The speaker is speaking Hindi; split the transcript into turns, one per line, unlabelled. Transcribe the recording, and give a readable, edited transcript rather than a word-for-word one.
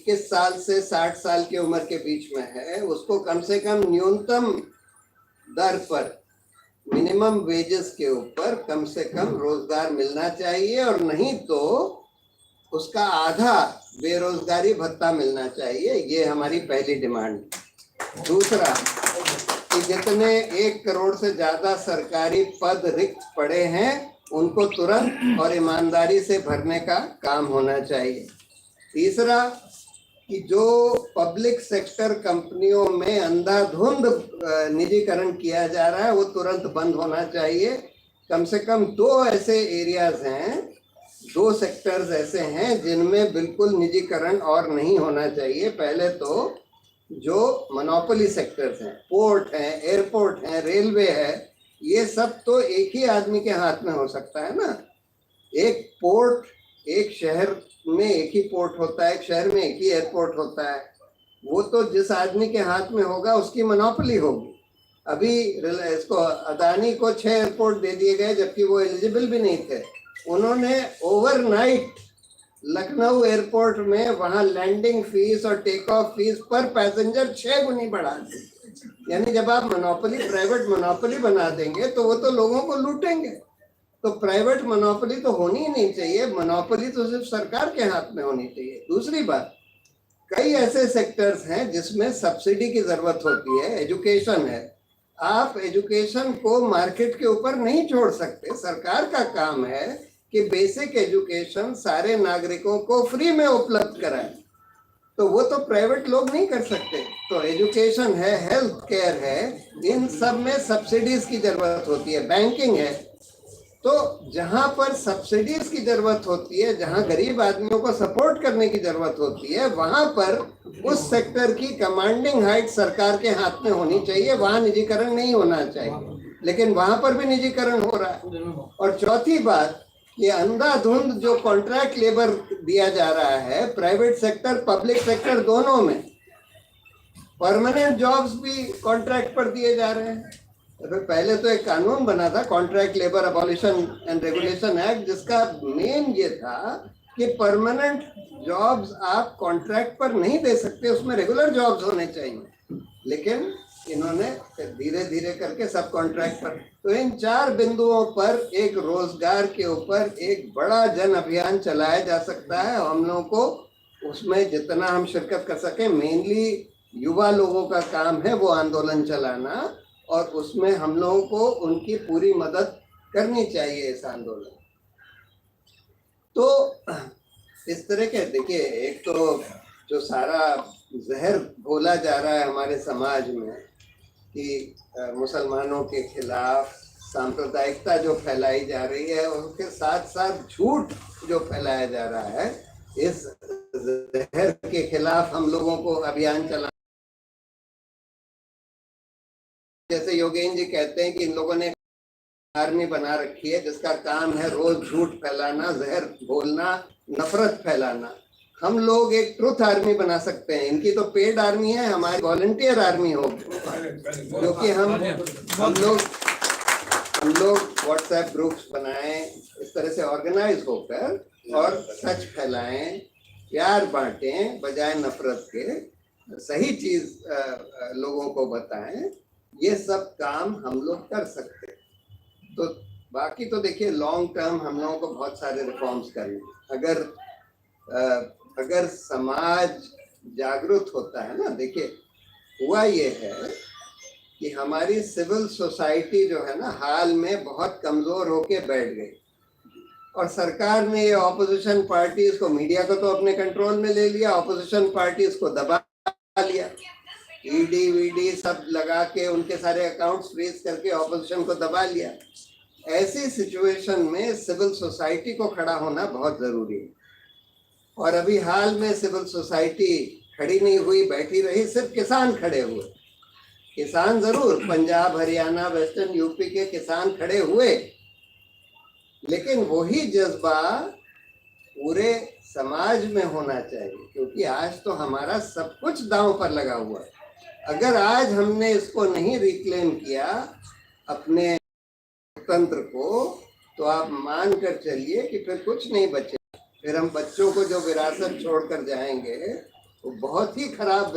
21 साल से 60 साल की उम्र के बीच में है, उसको कम से कम न्यूनतम दर पर, मिनिमम वेजेस के ऊपर कम से कम रोजगार मिलना चाहिए, और नहीं तो उसका आधा बेरोजगारी भत्ता मिलना चाहिए। ये हमारी पहली डिमांड। दूसरा कि जितने 1 करोड़ से ज्यादा सरकारी पद रिक्त पड़े हैं उनको तुरंत और ईमानदारी से भरने का काम होना चाहिए। तीसरा कि जो पब्लिक सेक्टर कंपनियों में अंधाधुंध निजीकरण किया जा रहा है वो तुरंत बंद होना चाहिए। कम से कम 2 ऐसे एरियाज हैं, 2 सेक्टर्स ऐसे हैं जिनमें बिल्कुल निजीकरण और नहीं होना चाहिए। पहले तो जो मोनोपोली सेक्टर्स हैं, पोर्ट हैं, एयरपोर्ट हैं, रेलवे है, ये सब तो एक ही आदमी के हाथ में हो सकता है ना। एक पोर्ट, एक शहर में एक ही पोर्ट होता है, एक शहर में एक ही एयरपोर्ट होता है, वो तो जिस आदमी के हाथ में होगा उसकी मोनोपोली होगी। अभी इसको अदानी को 6 एयरपोर्ट दे दिए गए जबकि वो एलिजिबल भी नहीं थे। उन्होंने ओवरनाइट लखनऊ एयरपोर्ट में वहां लैंडिंग फीस और टेक ऑफ फीस पर पैसेंजर 6 गुनी बढ़ा दी। यानी जब आप मोनोपोली, प्राइवेट मोनोपोली बना देंगे तो वो तो लोगों को लूटेंगे। तो प्राइवेट मोनोपोली तो होनी ही नहीं चाहिए, मोनोपोली तो सिर्फ सरकार के हाथ में होनी चाहिए। दूसरी बात, कई ऐसे सेक्टर्स हैं जिसमें सब्सिडी की जरूरत होती है। एजुकेशन है, आप एजुकेशन को मार्केट के ऊपर नहीं छोड़ सकते। सरकार का काम है कि बेसिक एजुकेशन सारे नागरिकों को फ्री में उपलब्ध कराए, तो वो तो प्राइवेट लोग नहीं कर सकते। तो एजुकेशन है, हेल्थ केयर है, इन सब में सब्सिडीज की जरूरत होती है। बैंकिंग है, तो जहां पर सब्सिडीज की जरूरत होती है, जहां गरीब आदमियों को सपोर्ट करने की जरूरत होती है, वहां पर उस सेक्टर की कमांडिंग हाइट सरकार के हाथ में होनी चाहिए, वहां निजीकरण नहीं होना चाहिए। लेकिन वहां पर भी निजीकरण हो रहा है। और चौथी बात, ये अंधाधुंध जो कॉन्ट्रैक्ट लेबर दिया जा रहा है, प्राइवेट सेक्टर पब्लिक सेक्टर दोनों में, परमानेंट जॉब्स भी कॉन्ट्रैक्ट पर दिए जा रहे हैं। तो पहले तो एक कानून बना था, contract labour abolition and regulation act, जिसका मेन ये था कि परमानेंट जॉब्स आप कॉन्ट्रैक्ट पर नहीं दे सकते, उसमें रेगुलर जॉब्स होने चाहिए। लेकिन इन्होंने धीरे धीरे करके सब कॉन्ट्रैक्ट पर। तो इन 4 बिंदुओं पर एक रोजगार के ऊपर एक बड़ा जन अभियान चलाया जा सकता है। हम लोगों को उसमें जितना हम शिरकत कर सकें, मेनली युवा लोगों का काम है वो आंदोलन चलाना, और उसमें हम लोगों को उनकी पूरी मदद करनी चाहिए इस आंदोलन। तो इस तरह के देखिए, एक तो जो सारा जहर घोला जा रहा है हमारे समाज में कि मुसलमानों के खिलाफ सांप्रदायिकता जो फैलाई जा रही है, उसके साथ साथ झूठ जो फैलाया जा रहा है, इस जहर के खिलाफ हम लोगों को अभियान चला। जैसे योगेंद्र जी कहते हैं कि इन लोगों ने आर्मी बना रखी है जिसका काम है रोज झूठ फैलाना, जहर बोलना, नफरत फैलाना। हम लोग एक ट्रुथ आर्मी बना सकते हैं। इनकी तो पेड आर्मी है, हमारी वॉलंटियर आर्मी होगी, क्योंकि हम लोग व्हाट्सएप ग्रुप्स बनाएं, इस तरह से ऑर्गेनाइज होकर और सच फैलाएं, प्यार बांटें बजाय नफरत के, सही चीज लोगों को बताएं। ये सब काम हम लोग कर सकते हैं। तो बाकी तो देखिए, लॉन्ग टर्म हम लोगों को बहुत सारे रिफॉर्म्स करने। अगर समाज जागरूक होता है ना, देखिए हुआ ये है कि हमारी सिविल सोसाइटी जो है ना, हाल में बहुत कमजोर होके बैठ गई, और सरकार ने ये ऑपोजिशन पार्टीज को, मीडिया को तो अपने कंट्रोल में ले लिया, ऑपोजिशन पार्टीज को दबा लिया, ईडी वीडी सब लगा के उनके सारे अकाउंट्स फ्रीज करके ऑपोजिशन को दबा लिया। ऐसी सिचुएशन में सिविल सोसाइटी को खड़ा होना बहुत जरूरी है। और अभी हाल में सिविल सोसाइटी खड़ी नहीं हुई, बैठी रही, सिर्फ किसान खड़े हुए। किसान जरूर, पंजाब, हरियाणा, वेस्टर्न यूपी के किसान खड़े हुए, लेकिन वही जज्बा पूरे समाज में होना चाहिए, क्योंकि आज तो हमारा सब कुछ दांव पर लगा हुआ है। अगर आज हमने इसको नहीं रिक्लेम किया अपने तंत्र को, तो आप मान कर चलिए कि फिर कुछ नहीं बचे। फिर हम बच्चों को जो विरासत छोड़कर जाएंगे वो बहुत ही खराब